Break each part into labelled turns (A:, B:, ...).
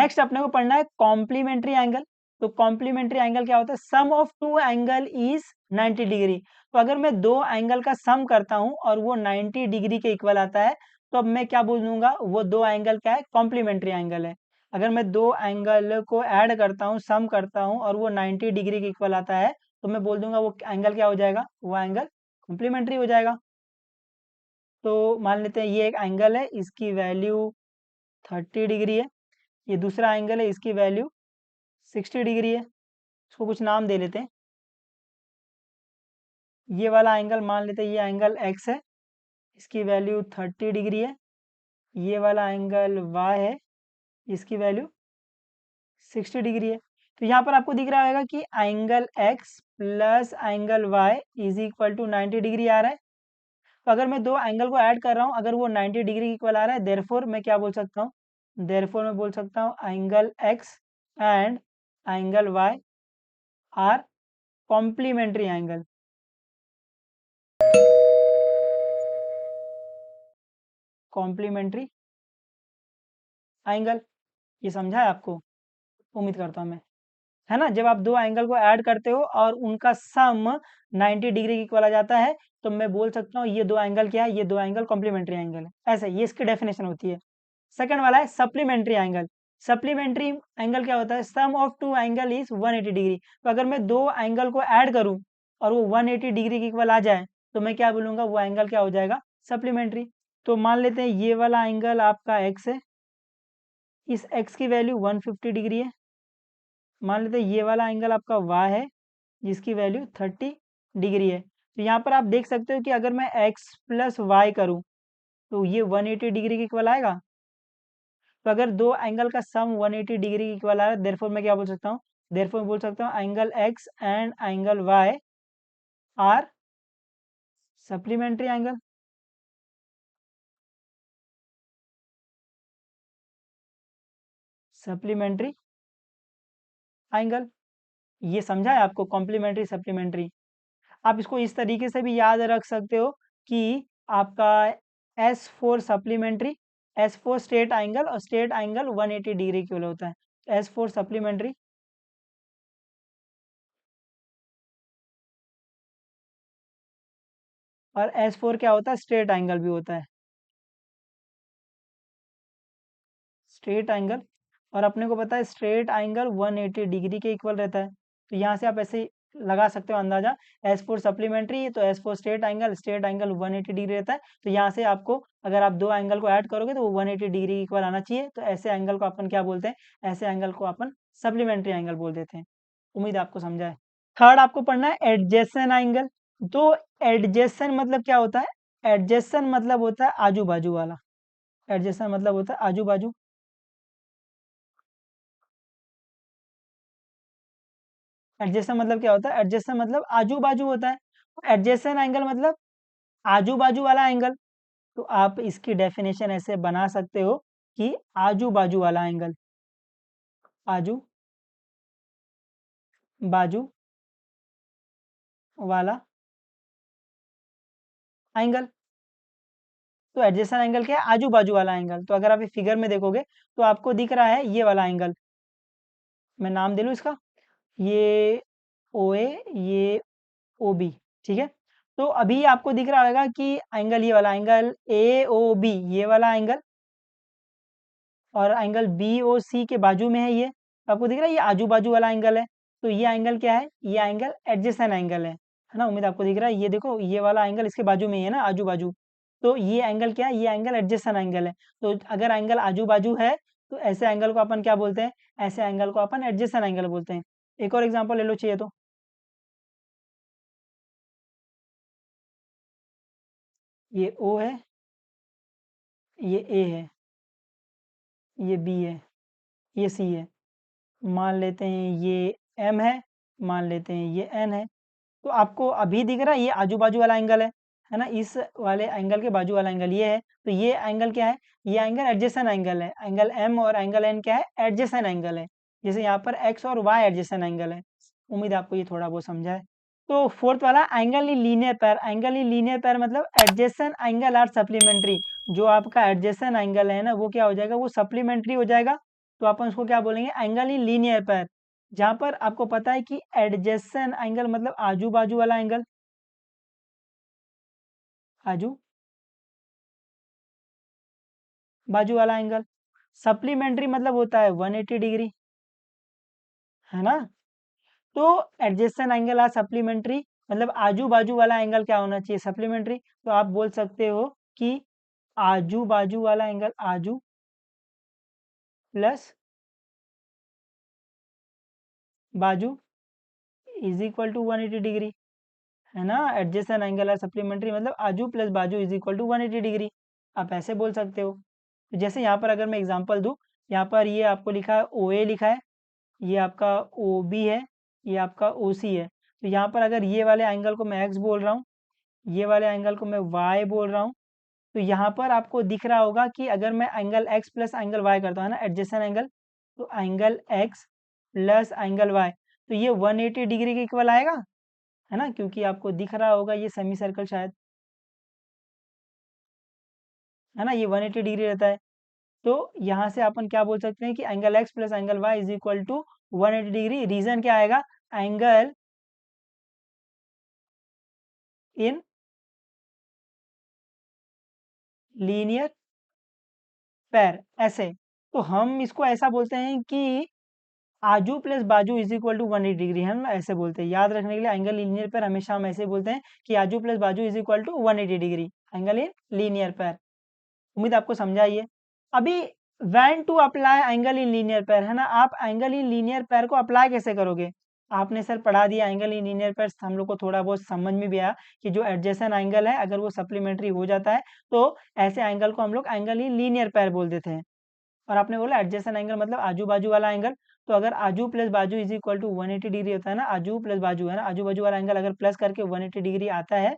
A: Next अपने को पढ़ना है कॉम्प्लीमेंट्री एंगल। तो कॉम्प्लीमेंट्री एंगल क्या होता है? Sum of two angle is 90 degree. तो अगर मैं दो एंगल का सम करता हूं और वो 90 डिग्री के इक्वल आता है, तो अब मैं क्या बोल दूंगा? वो दो एंगल क्या है? कॉम्प्लीमेंट्री एंगल है। अगर मैं दो एंगल को ऐड करता हूँ, सम करता हूँ और वो 90 डिग्री के इक्वल आता है, तो मैं बोल दूंगा वो एंगल क्या हो जाएगा? वो एंगल कॉम्प्लीमेंट्री हो जाएगा। तो मान लेते हैं ये एक एंगल है, इसकी वैल्यू 30 डिग्री है। ये दूसरा एंगल है, इसकी वैल्यू 60 डिग्री है। इसको कुछ नाम दे लेते हैं। ये वाला एंगल मान लेते हैं ये एंगल x है, इसकी वैल्यू 30 डिग्री है। ये वाला एंगल y है, इसकी वैल्यू 60 डिग्री है। तो यहाँ पर आपको दिख रहा होगा कि angle x plus angle y is equal to 90 degree आ रहा है। तो अगर मैं दो एंगल को ऐड कर रहा हूँ, अगर वो 90 डिग्री के इक्वल आ रहा है, देयरफॉर मैं क्या बोल सकता हूँ? देयरफॉर मैं बोल सकता हूँ angle x and angle y are complementary angle. Complementary angle, ये समझा है आपको? उम्मीद करता हूँ मैं, है ना? जब आप दो एंगल को ऐड करते हो और उनका सम 90 डिग्री के इक्वल आ जाता है, तो मैं बोल सकता हूँ ये दो एंगल क्या है? ये दो एंगल कॉम्प्लीमेंट्री एंगल है। ऐसे ये इसकी डेफिनेशन होती है। सेकंड वाला है सप्लीमेंट्री एंगल। सप्लीमेंट्री एंगल क्या होता है? Sum of two angle is 180 degree. तो अगर मैं दो एंगल को ऐड करूं और वो 180 डिग्री के इक्वल आ जाए, तो मैं क्या बोलूंगा? वो एंगल क्या हो जाएगा? सप्लीमेंट्री। तो मान लेते हैं ये वाला एंगल आपका x है, इस x की वैल्यू 150 डिग्री है। मान लेते हैं ये वाला एंगल आपका y है, जिसकी वैल्यू 30 डिग्री है। तो यहाँ पर आप देख सकते हो कि अगर मैं x प्लस वाई करूँ, तो ये 180 डिग्री के इक्वल आएगा। तो अगर दो एंगल का सम 180 डिग्री के इक्वल आ रहा है, देयरफॉर मैं क्या बोल सकता हूँ? देयरफॉर बोल सकता हूँ angle x and angle y are supplementary angle. Supplementary angle, ये समझा है आपको? Complementary supplementary. आप इसको इस तरीके से भी याद रख सकते हो कि आपका S4 supplementary, S4 straight angle और स्ट्रेट एंगल 180 डिग्री के होता है। S4 सप्लीमेंट्री और S4 क्या होता है? स्ट्रेट एंगल भी होता है। स्ट्रेट एंगल, और अपने को पता है स्ट्रेट एंगल 180 डिग्री के इक्वल रहता है। तो यहाँ से आप ऐसे ही लगा सकते हो अंदाजा। S4 सप्लीमेंट्री तो S4 स्ट्रेट एंगल 180 डिग्री रहता है। तो यहाँ से आपको, अगर आप दो एंगल को ऐड करोगे तो वो 180 डिग्री के इक्वल आना चाहिए। तो ऐसे एंगल को अपन क्या बोलते हैं? ऐसे एंगल को अपन सप्लीमेंट्री एंगल बोल देते हैं। उम्मीद है आपको समझा है। थर्ड आपको पढ़ना है एडजेसेंट एंगल। तो एडजेसेंट मतलब क्या होता है? एडजेसेंट मतलब होता है आजू बाजू वाला। एडजेसेंट मतलब होता है आजू बाजू। एडजेसेंट मतलब क्या होता है? एडजेसेंट मतलब आजू बाजू होता है। एडजेसेंट एंगल मतलब आजू बाजू वाला एंगल। तो आप इसकी डेफिनेशन ऐसे बना सकते हो कि आजू बाजू वाला एंगल, आजू बाजू वाला एंगल। तो एडजेसेंट एंगल क्या है? आजू बाजू वाला एंगल। तो अगर आप इस फिगर में देखोगे तो आपको दिख रहा है ये वाला एंगल। मैं नाम दे लूँ इसका, ये ओ ए, ये ओ बी। ठीक है। तो अभी आपको दिख रहा होगा कि एंगल, ये वाला एंगल ए ओ बी, ये वाला एंगल, और एंगल बी ओ सी के बाजू में है ये। आपको दिख रहा है ये आजू बाजू वाला एंगल है। तो ये एंगल क्या है? ये एंगल एडजेसेंट एंगल है ना? उम्मीद आपको दिख रहा है। ये देखो ये वाला एंगल इसके बाजू में ही है ना, आजू बाजू। तो ये एंगल क्या है? ये एंगल एडजेसेंट एंगल है। तो अगर एंगल आजू बाजू है, तो ऐसे एंगल को अपन क्या बोलते हैं? ऐसे एंगल को अपन एडजेसेंट एंगल बोलते हैं। एक और एग्जाम्पल ले लो चाहिए तो। ये ओ है, ये ए है, ये बी है, ये सी है। मान लेते हैं ये एम है, मान लेते हैं ये एन है। तो आपको अभी दिख रहा है ये आजू बाजू वाला एंगल है ना? इस वाले एंगल के बाजू वाला एंगल ये है। तो ये एंगल क्या है? ये एंगल एडजेसेंट एंगल है। एंगल एम और एंगल एन क्या है? एडजेसेंट एंगल है। जैसे यहाँ पर एक्स और वाई एडजेसेंट एंगल है। उम्मीद आपको ये थोड़ा बहुत समझा है। तो फोर्थ वाला angle in linear pair. Angle in linear pair मतलब एडजेसेंट एंगल आर सप्लीमेंट्री। जो आपका एडजेसेंट एंगल है ना, वो क्या हो जाएगा? वो सप्लीमेंट्री हो जाएगा। तो अपन उसको क्या बोलेंगे, एंगल इन लीनियर पेयर। जहां पर आपको पता है कि एडजेसेंट एंगल मतलब आजू बाजू वाला एंगल, आजू बाजू वाला एंगल। सप्लीमेंट्री मतलब होता है 180 डिग्री, है ना। तो एडजेसेंट एंगल आ सप्लीमेंट्री मतलब आजू बाजू वाला एंगल क्या होना चाहिए, सप्लीमेंट्री। तो आप बोल सकते हो कि आजू बाजू वाला एंगल, आजू प्लस बाजू इज इक्वल टू 180 डिग्री, है ना। एडजेसेंट एंगल है सप्लीमेंट्री मतलब आजू प्लस बाजू इज इक्वल टू 180 डिग्री, आप ऐसे बोल सकते हो। तो जैसे यहाँ पर अगर मैं एग्जांपल दूँ, यहाँ पर ये आपको लिखा है ओ ए लिखा है, ये आपका ओ बी है, ये आपका ओ सी है। तो यहाँ पर अगर ये वाले एंगल को मैं एक्स बोल रहा हूँ, ये वाले एंगल को मैं वाई बोल रहा हूँ, तो यहाँ पर आपको दिख रहा होगा कि अगर मैं angle x plus angle y करता हूँ ना एडजेसेंट एंगल, तो angle x plus angle y, तो ये 180 डिग्री के इक्वल आएगा, है ना। क्योंकि आपको दिख रहा होगा ये सेमी सर्कल शायद, है ना, ये 180 डिग्री रहता है। तो यहाँ से अपन क्या बोल सकते हैं कि angle x plus angle y is equal to 180 degree. Reason क्या आएगा, एंगल इन लीनियर पेयर, ऐसे। तो हम इसको ऐसा बोलते हैं कि आजू प्लस बाजू इज इक्वल टू 180 डिग्री, हम ऐसे बोलते हैं। याद रखने के लिए एंगल लीनियर पेयर हमेशा हम ऐसे बोलते हैं कि आजू प्लस बाजू is equal to 180 degree, angle in linear pair. उम्मीद आपको समझा ही है। अभी when to apply angle in linear pair, है ना, आप एंगल इन लीनियर पेयर को अप्लाई कैसे करोगे। आपने सर पढ़ा दिया एंगल इन लीनियर पेयर, हम लोग को थोड़ा बहुत समझ में भी आया कि जो एडजेसेंट एंगल है अगर वो सप्लीमेंट्री हो जाता है तो ऐसे एंगल को हम लोग एंगल इन लीनियर पेयर बोल देते हैं। और आपने बोला एडजेसेंट एंगल मतलब आजू बाजू वाला एंगल, तो अगर आजू प्लस बाजू इज इक्वल टू 180 डिग्री होता है ना, आजू प्लस बाजू, है ना, आजू बाजू वाला एंगल अगर प्लस करके 180 डिग्री आता है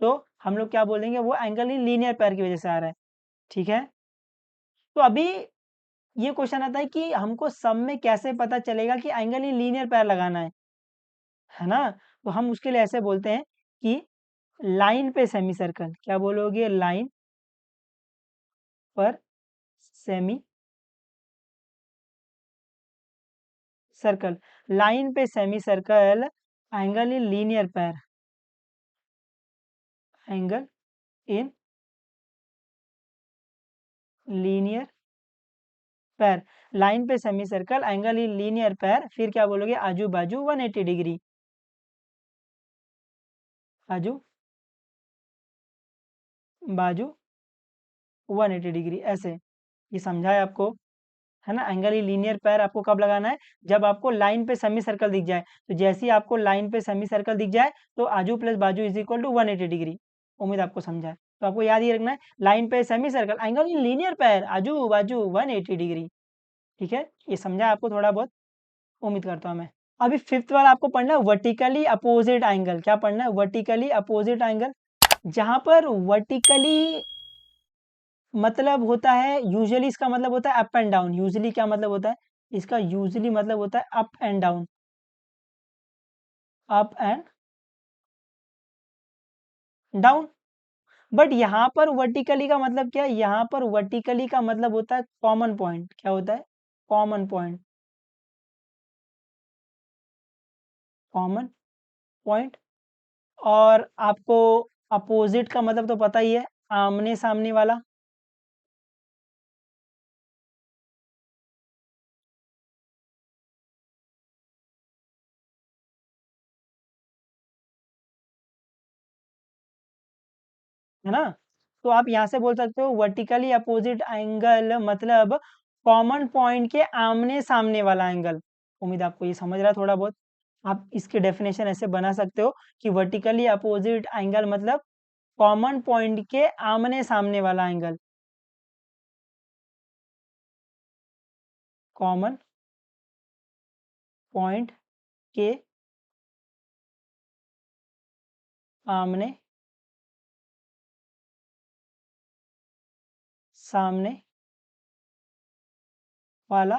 A: तो हम लोग क्या बोलेंगे, वो एंगल इन लीनियर पेयर की वजह से आ रहा है। ठीक है। तो अभी ये क्वेश्चन आता है कि हमको सम में कैसे पता चलेगा कि एंगल इन लीनियर पेयर लगाना है ना। तो हम उसके लिए ऐसे बोलते हैं कि लाइन पे सेमी सर्कल, क्या बोलोगे, लाइन पर सेमी सर्कल, लाइन पे semicircle angle in linear pair, angle in linear pair, line पे semicircle angle in linear pair, फिर क्या बोलोगे, आजू बाजू 180 डिग्री, आजू बाजू 180 डिग्री, ऐसे। ये समझा है आपको, है ना। एंगल इन लीनियर पेयर आपको कब लगाना है, जब आपको लाइन पे सेमी सर्कल दिख जाए। तो जैसे ही आपको लाइन पे सेमी सर्कल दिख जाए तो आजू प्लस बाजू इज इक्वल टू 180 डिग्री। उम्मीद आपको समझा है। तो आपको याद ही रखना है, लाइन पे semicircle angle in linear pair आजू बाजू 180 डिग्री। ठीक है, ये समझा है आपको थोड़ा बहुत, उम्मीद करता हूँ मैं। अभी फिफ्थ वाला आपको पढ़ना है वर्टिकली अपोजिट एंगल। क्या पढ़ना है, वर्टिकली अपोजिट एंगल। जहां पर वर्टिकली मतलब होता है, यूजुअली इसका मतलब होता है अप एंड डाउन। यूजुअली क्या मतलब होता है, इसका यूजुअली मतलब होता है up and down, up and down. But यहाँ पर वर्टिकली का मतलब क्या है, यहाँ पर वर्टिकली का मतलब होता है कॉमन पॉइंट। क्या होता है, कॉमन पॉइंट, कॉमन पॉइंट। और आपको अपोजिट का मतलब तो पता ही है, आमने सामने वाला, है ना। तो आप यहाँ से बोल सकते हो वर्टिकली अपोजिट एंगल मतलब कॉमन पॉइंट के आमने सामने वाला एंगल। उम्मीद आपको ये समझ रहा है थोड़ा बहुत। आप इसकी डेफिनेशन ऐसे बना सकते हो कि वर्टिकली अपोजिट एंगल मतलब कॉमन पॉइंट के आमने सामने वाला एंगल, कॉमन पॉइंट के आमने सामने वाला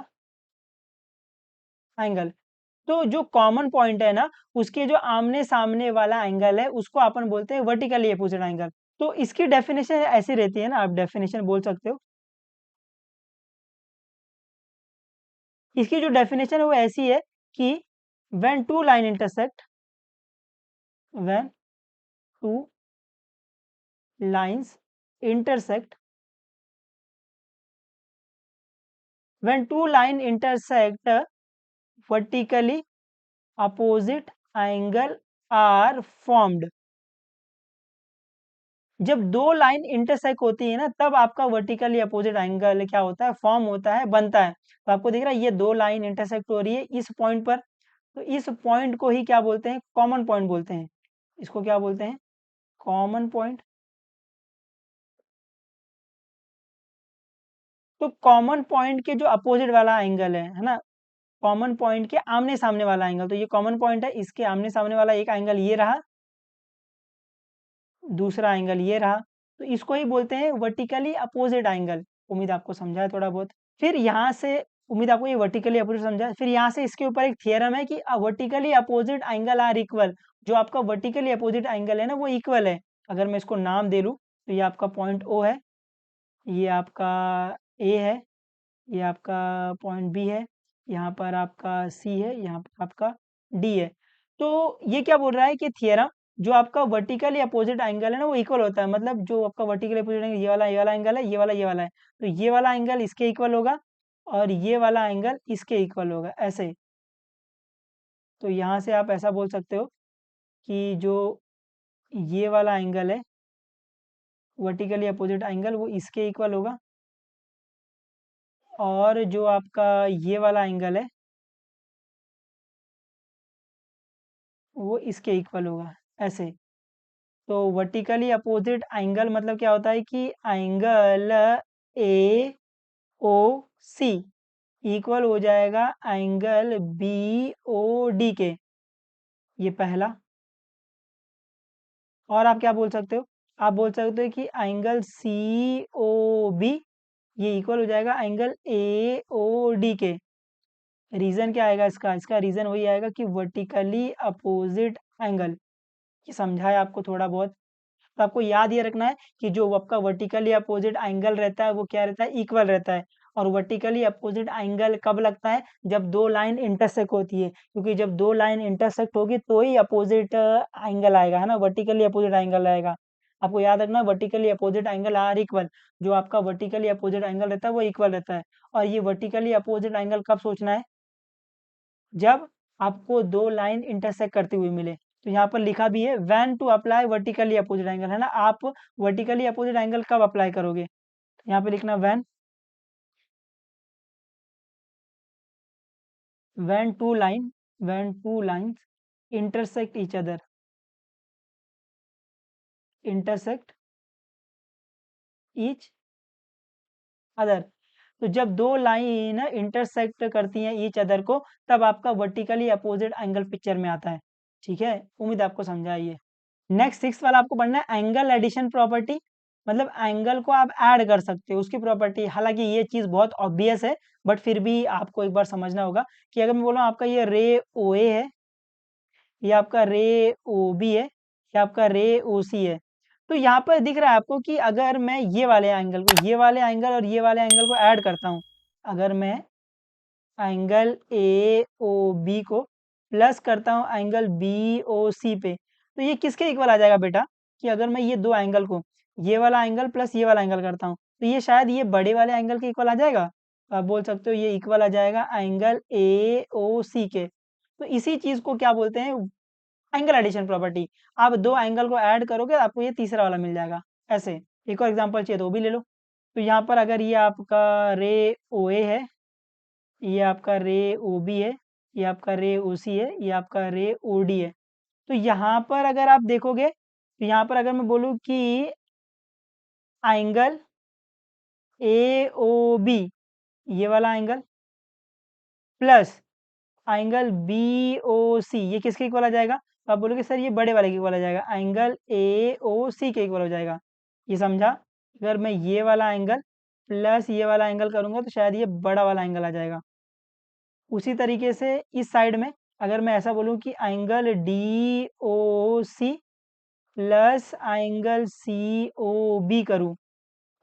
A: एंगल। तो जो कॉमन पॉइंट है ना, उसके जो आमने सामने वाला एंगल है उसको अपन बोलते हैं वर्टिकली अपोजिट एंगल। तो इसकी डेफिनेशन ऐसी रहती है ना, आप डेफिनेशन बोल सकते हो इसकी जो डेफिनेशन है वो ऐसी है कि when two line intersect, when two lines intersect, when two line intersect vertically opposite angle are formed. जब दो लाइन इंटरसेक्ट होती है ना तब आपका वर्टिकली अपोजिट एंगल क्या होता है, फॉर्म होता है, बनता है। तो आपको दिख रहा है ये दो लाइन इंटरसेक्ट हो रही है इस पॉइंट पर, तो इस पॉइंट को ही क्या बोलते हैं, कॉमन पॉइंट बोलते हैं। इसको क्या बोलते हैं, कॉमन पॉइंट। तो कॉमन पॉइंट के जो अपोजिट वाला एंगल है ना, कॉमन पॉइंट के आमने सामने वाला एंगल, तो ये कॉमन पॉइंट है, इसके आमने सामने वाला एक एंगल ये रहा, दूसरा एंगल ये रहा, तो इसको ही बोलते हैं वर्टिकली अपोजिट एंगल। उम्मीद आपको समझा है थोड़ा बहुत। फिर यहाँ से उम्मीद आपको ये वर्टिकली अपोजिट समझा है। फिर यहाँ से इसके ऊपर एक थियरम है कि vertically opposite angle are equal. जो आपका वर्टिकली अपोजिट एंगल है ना वो इक्वल है। अगर मैं इसको नाम दे लूँ तो ये आपका पॉइंट ओ है, ये आपका ए है, ये आपका पॉइंट बी है, यहाँ पर आपका सी है, यहाँ पर आपका डी है। तो ये क्या बोल रहा है कि थियरम जो आपका वर्टिकली अपोजिट एंगल है ना वो इक्वल होता है। मतलब जो आपका वर्टिकली अपोजिट एंगल ये वाला एंगल है, ये वाला है, तो ये वाला एंगल इसके इक्वल होगा और ये वाला एंगल इसके इक्वल होगा, ऐसे। तो यहाँ से आप ऐसा बोल सकते हो कि जो ये वाला एंगल है वर्टिकली अपोजिट एंगल वो इसके इक्वल होगा और जो आपका ये वाला एंगल है वो इसके इक्वल होगा, ऐसे। तो वर्टिकली अपोजिट एंगल मतलब क्या होता है कि angle A O C equal हो जाएगा एंगल बी ओ डी के, ये पहला। और आप क्या बोल सकते हो, आप बोल सकते हो कि एंगल सी ओ बी ये इक्वल हो जाएगा एंगल ए ओ डी के। रीजन क्या आएगा इसका, इसका रीजन वही आएगा कि वर्टिकली अपोजिट एंगल। ये समझा है आपको थोड़ा बहुत। तो आपको याद ये रखना है कि जो आपका वर्टिकली अपोजिट एंगल रहता है वो क्या रहता है, इक्वल रहता है। और वर्टिकली अपोजिट एंगल कब लगता है, जब दो लाइन इंटरसेक्ट होती है, क्योंकि जब दो लाइन इंटरसेक्ट होगी तो ही अपोजिट एंगल आएगा, है ना, वर्टिकली अपोजिट एंगल आएगा। आपको याद रखना vertically opposite angle are equal, जो आपका वर्टिकली अपोजिट एंगल रहता है वो इक्वल रहता है। और ये वर्टिकली अपोजिट एंगल कब सोचना है, जब आपको दो लाइन इंटरसेक्ट करती हुई मिले। तो यहाँ पर लिखा भी है when to apply vertically opposite angle, है ना, आप वर्टिकली अपोजिट एंगल कब अप्लाई करोगे, तो यहाँ पे लिखना when two lines intersect each other. तो जब दो लाइन इंटरसेक्ट करती हैं ईच अदर को तब आपका वर्टिकली अपोजिट एंगल पिक्चर में आता है। ठीक है, उम्मीद आपको समझा है ये। नेक्स्ट सिक्स वाला आपको पढ़ना है एंगल एडिशन प्रॉपर्टी। मतलब एंगल को आप ऐड कर सकते हो उसकी प्रॉपर्टी। हालांकि ये चीज बहुत ऑब्वियस है बट फिर भी आपको एक बार समझना होगा कि अगर मैं बोलूँ आपका ये रे ओ ए है, ये आपका रे ओ बी है, ये आपका रे ओ सी है, तो यहाँ पर दिख रहा है आपको कि अगर मैं ये वाले एंगल को, ये वाले एंगल और ये वाले एंगल को ऐड करता हूँ, अगर मैं एंगल ए ओ बी को प्लस करता हूँ एंगल बी ओ सी पे, तो ये किसके इक्वल आ जाएगा बेटा, कि अगर मैं ये दो एंगल को, ये वाला एंगल प्लस ये वाला एंगल करता हूँ तो ये शायद ये बड़े वाले एंगल के इक्वल आ जाएगा। तो आप बोल सकते हो ये इक्वल आ जाएगा एंगल ए ओ सी के। तो इसी चीज को क्या बोलते हैं, एंगल एडिशन प्रॉपर्टी। आप दो एंगल को ऐड करोगे आपको ये तीसरा वाला मिल जाएगा, ऐसे। एक और एग्जांपल चाहिए तो वो भी ले लो। तो यहाँ पर अगर ये आपका रे ओ ए है, ये आपका रे ओ बी है, ये आपका रे ओ सी है, ये आपका रे ओ डी है, तो यहाँ पर अगर आप देखोगे तो यहाँ पर अगर मैं बोलूँ कि एंगल ए ओ बी ये वाला angle plus angle B O C ये किसके इक्वल आ जाएगा, तो आप बोलोगे सर ये बड़े वाले के इक्वल आ जाएगा, एंगल ए ओ सी के इक्वल हो जाएगा। ये समझा, अगर मैं ये वाला एंगल प्लस ये वाला एंगल करूंगा तो शायद ये बड़ा वाला एंगल आ जाएगा। उसी तरीके से इस साइड में अगर मैं ऐसा बोलूं कि angle D O C plus angle C O B करूं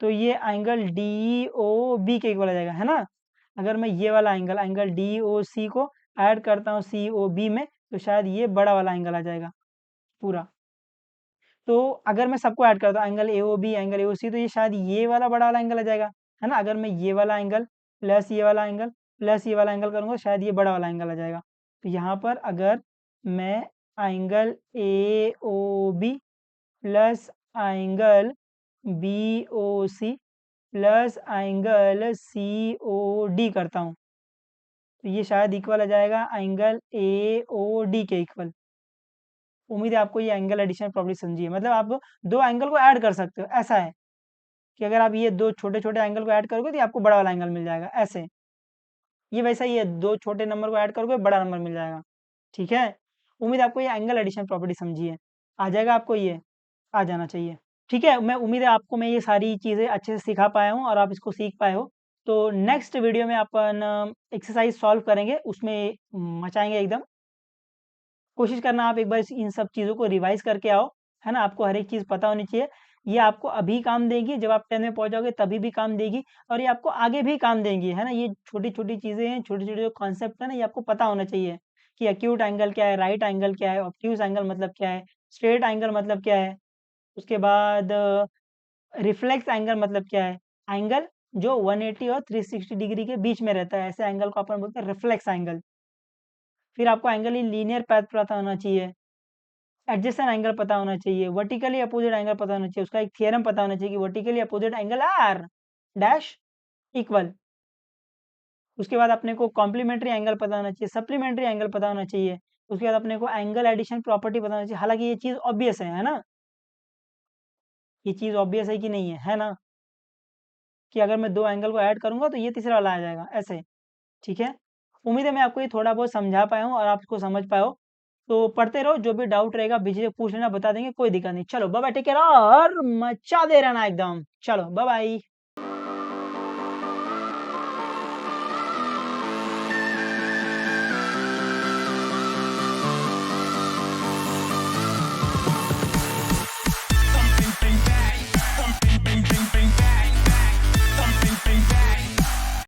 A: तो ये एंगल डी ओ बी के इक्वल आ जाएगा, है ना। अगर मैं ये वाला एंगल एंगल DOC को ऐड करता हूँ COB में, तो शायद ये बड़ा वाला एंगल आ जाएगा पूरा। तो अगर मैं सबको ऐड करता हूँ एंगल AOB, एंगल AOC, तो ये शायद ये वाला बड़ा वाला एंगल आ जाएगा, है ना? अगर मैं ये वाला एंगल प्लस ये वाला एंगल प्लस ये वाला एंगल करूँगा, शायद ये बड़ा वाला एंगल आ जाएगा। तो यहाँ पर अगर मैं angle AOB plus angle BOC plus angle COD करता हूँ, तो ये शायद इक्वल आ जाएगा एंगल AOD के इक्वल। उम्मीद है आपको ये एंगल एडिशन प्रॉपर्टी समझी है। मतलब आप दो एंगल को ऐड कर सकते हो, ऐसा है कि अगर आप ये दो छोटे-छोटे एंगल को ऐड करोगे तो आपको बड़ा वाला एंगल मिल जाएगा, ऐसे। ये वैसा ही है, दो छोटे नंबर को ऐड करोगे बड़ा नंबर मिल जाएगा, ठीक है? उम्मीद है आपको ये एंगल एडिशन प्रॉपर्टी समझी है। आ जाएगा आपको ये? आ जाना चाहिए। ठीक है, मैं उम्मीद है आपको मैं ये सारी चीज़ें अच्छे से सिखा पाया हूँ और आप इसको सीख पाए हो। तो नेक्स्ट वीडियो में अपन एक्सरसाइज़ सॉल्व करेंगे, उसमें मचाएँगे एकदम। कोशिश करना आप एक बार इन सब चीज़ों को रिवाइज़ करके आओ, है ना? आपको हर एक चीज़ पता होनी चाहिए। ये आपको अभी काम देगी, जब आप 10 में पहुँच जाओगे तभी भी काम देगी और ये आपको आगे भी काम देंगी, है ना? ये छोटी-छोटी चीज़ें हैं, छोटे-छोटे जो कॉन्सेप्ट है ना, ये आपको पता होना चाहिए कि एक्यूट एंगल क्या है, राइट एंगल क्या है, ऑब्ट्यूज़ एंगल मतलब क्या है, स्ट्रेट एंगल मतलब क्या है, उसके बाद रिफ्लेक्स एंगल मतलब क्या है? एंगल जो 180 और 360 डिग्री के बीच में रहता है, ऐसे एंगल को अपन बोलते हैं रिफ्लेक्स एंगल। फिर आपको एंगल इन लीनियर पैथ पता होना चाहिए। एडजेसेंट एंगल पता होना चाहिए, वर्टिकली अपोजिट एंगल पता होना चाहिए, उसका एक थ्योरम पता होना चाहिए कि vertically opposite angle are dash equal. उसके बाद अपने को कॉम्प्लीमेंट्री एंगल पता होना चाहिए, सप्लीमेंट्री एंगल पता होना चाहिए। उसके बाद अपने को एंगल एडिशन प्रॉपर्टी पता होना चाहिए। हालाँकि ये चीज़ ऑब्वियस है ना? ये चीज़ ऑब्वियस है कि नहीं है ना? कि अगर मैं 2 एंगल को ऐड करूँगा तो ये तीसरा वाला आ जाएगा, ऐसे, ठीक है? उम्मीद है मैं आपको ये थोड़ा बहुत समझा पाया हूँ और आप इसको समझ पाए हो। तो पढ़ते रहो, जो भी डाउट रहेगा बेझिझक पूछ लेना, बता देंगे, कोई दिक्कत नहीं। चलो बाय बाय, टेक केयर और मचा दे रहना एकदम। चलो बाय बाय।